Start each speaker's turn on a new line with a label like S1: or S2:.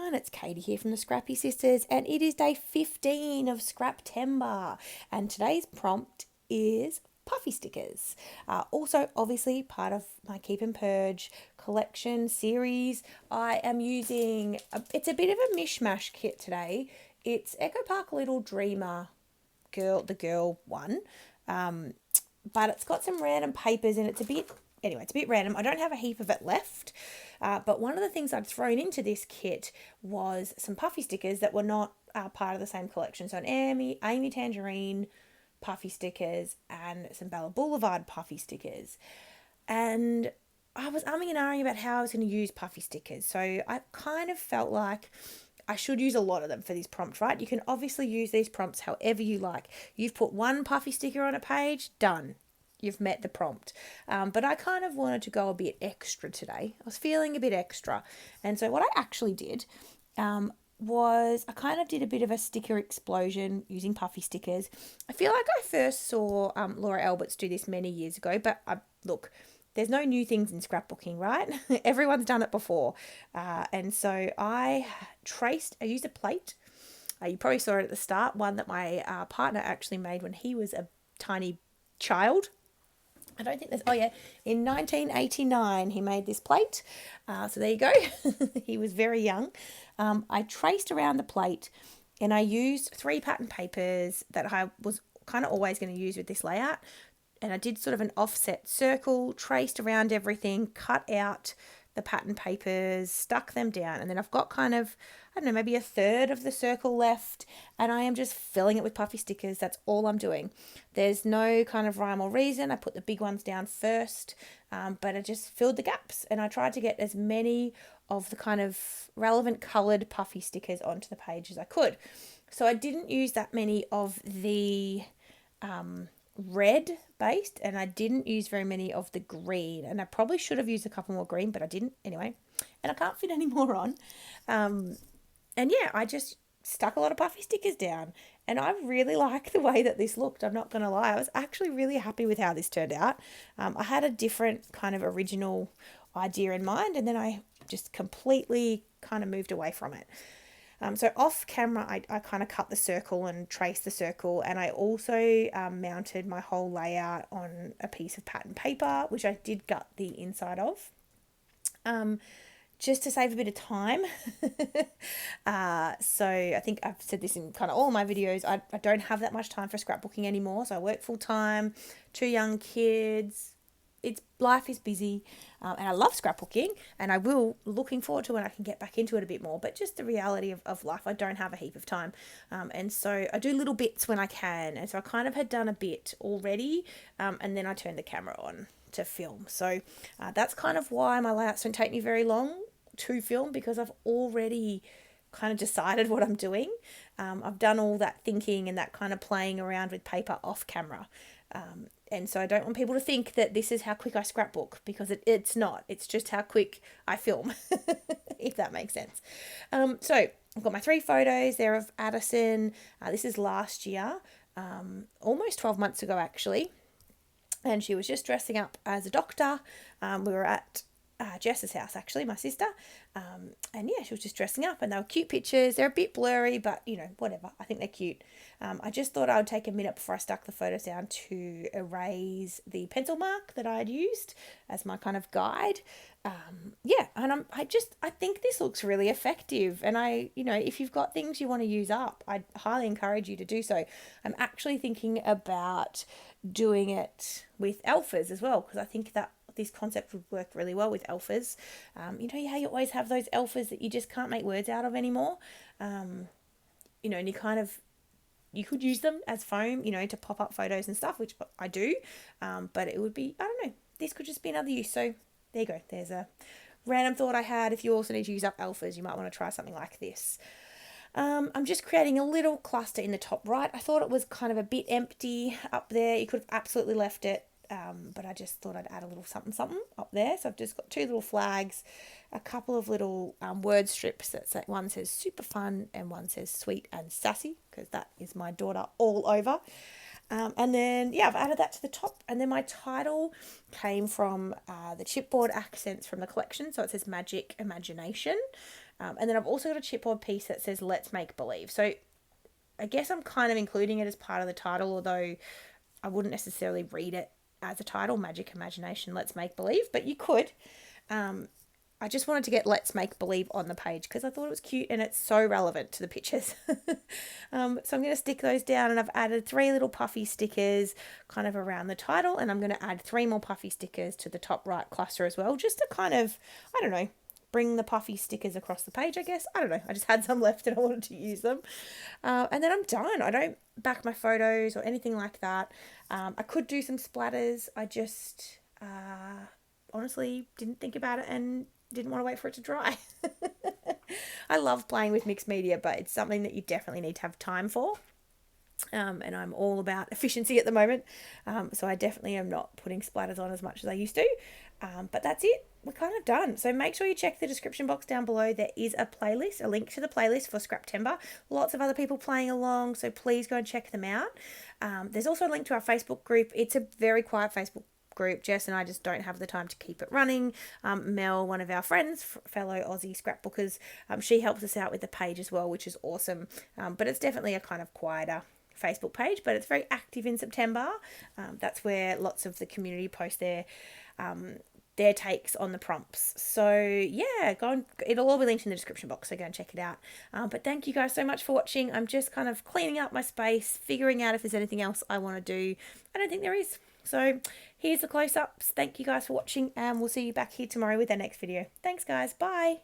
S1: everyone, it's Katie here from the Scrappy Sisters, and it is day 15 of Scraptember, and today's prompt is Puffy stickers. Also, obviously, part of my Keep and Purge collection series. I am using, it's a bit of a mishmash kit today. It's Echo Park Little Dreamer the girl one, but it's got some random papers and it's a bit random. I don't have a heap of it left, but one of the things I'd thrown into this kit was some Puffy stickers that were not part of the same collection. So an Amy Tangerine Puffy stickers and some Bella Boulevard Puffy stickers. And I was umming and ahhing about how I was going to use Puffy stickers. So I kind of felt like I should use a lot of them for this prompt, right? You can obviously use these prompts however you like. You've put one Puffy sticker on a page, done. You've met the prompt. But I kind of wanted to go a bit extra today. I was feeling a bit extra. And so what I actually did was I kind of did a bit of a sticker explosion using Puffy stickers. I feel like I first saw Laura Alberts do this many years ago, but look, there's no new things in scrapbooking, right? Everyone's done it before. And so I used a plate. You probably saw it at the start, one that my partner actually made when he was a tiny child. I don't think in 1989 he made this plate. So there you go. He was very young. I traced around the plate and I used 3 pattern papers that I was kind of always going to use with this layout. And I did sort of an offset circle, traced around everything, cut out the pattern papers, stuck them down, and then I've got kind of, I don't know, maybe a third of the circle left, and I am just filling it with Puffy stickers. That's all I'm doing. There's no kind of rhyme or reason. I put the big ones down first, but I just filled the gaps, and I tried to get as many of the kind of relevant coloured Puffy stickers onto the page as I could. So I didn't use that many of the red based, and I didn't use very many of the green, and I probably should have used a couple more green, but I didn't anyway, and I can't fit any more on. And yeah, I just stuck a lot of Puffy stickers down, and I really like the way that this looked. I'm not gonna lie, I was actually really happy with how this turned out. I had a different kind of original idea in mind, and then I just completely kind of moved away from it. So off camera, I kind of cut the circle and traced the circle, and I also mounted my whole layout on a piece of pattern paper, which I did gut the inside of, just to save a bit of time. So I think I've said this in kind of all my videos. I don't have that much time for scrapbooking anymore, so I work full time, 2 young kids. Life is busy, and I love scrapbooking, and I will looking forward to when I can get back into it a bit more, but just the reality of life, I don't have a heap of time, and so I do little bits when I can, and so I kind of had done a bit already, and then I turned the camera on to film. So that's kind of why my layouts don't take me very long to film, because I've already kind of decided what I'm doing. I've done all that thinking and that kind of playing around with paper off camera. And so I don't want people to think that this is how quick I scrapbook, because it's not. It's just how quick I film, if that makes sense. So I've got my 3 photos there of Addison. This is last year, almost 12 months ago actually. And she was just dressing up as a doctor. We were at Jess's house, actually, my sister. And yeah, she was just dressing up, and they were cute pictures. They're a bit blurry, but you know, whatever. I think they're cute. I just thought I would take a minute before I stuck the photos down to erase the pencil mark that I had used as my kind of guide. Yeah, and I think this looks really effective. And if you've got things you want to use up, I highly encourage you to do so. I'm actually thinking about doing it with alphas as well, because I think that this concept would work really well with alphas. You know how you always have those alphas that you just can't make words out of anymore? And you could use them as foam, to pop up photos and stuff, which I do. But it would be, I don't know, this could just be another use. So there you go. There's a random thought I had. If you also need to use up alphas, you might want to try something like this. I'm just creating a little cluster in the top right. I thought it was kind of a bit empty up there. You could have absolutely left it. But I just thought I'd add a little something up there. So I've just got 2 little flags, a couple of little word strips that say, one says super fun and one says sweet and sassy, because that is my daughter all over. And then, yeah, I've added that to the top. And then my title came from the chipboard accents from the collection. So it says Magic Imagination. And then I've also got a chipboard piece that says Let's Make Believe. So I guess I'm kind of including it as part of the title, although I wouldn't necessarily read it as a title, Magic Imagination, Let's Make Believe, but you could. I just wanted to get Let's Make Believe on the page because I thought it was cute and it's so relevant to the pictures. So I'm going to stick those down, and I've added 3 little Puffy stickers kind of around the title, and I'm going to add 3 more Puffy stickers to the top right cluster as well, just to kind of, I don't know, bring the Puffy stickers across the page, I guess. I don't know. I just had some left and I wanted to use them. And then I'm done. I don't back my photos or anything like that. I could do some splatters. I just honestly didn't think about it and didn't want to wait for it to dry. I love playing with mixed media, but it's something that you definitely need to have time for. And I'm all about efficiency at the moment. So I definitely am not putting splatters on as much as I used to. But that's it. We're kind of done. So make sure you check the description box down below. There is a playlist, a link to the playlist for Scraptember. Lots of other people playing along, so please go and check them out. There's also a link to our Facebook group. It's a very quiet Facebook group. Jess and I just don't have the time to keep it running. Mel, one of our friends, fellow Aussie scrapbookers, she helps us out with the page as well, which is awesome. But it's definitely a kind of quieter Facebook page, but it's very active in September. That's where lots of the community post their takes on the prompts. So yeah, go and it'll all be linked in the description box, so go and check it out. But thank you guys so much for watching. I'm just kind of cleaning up my space, figuring out if there's anything else I want to do. I don't think there is. So here's the close-ups. Thank you guys for watching, and we'll see you back here tomorrow with our next video. Thanks guys, bye.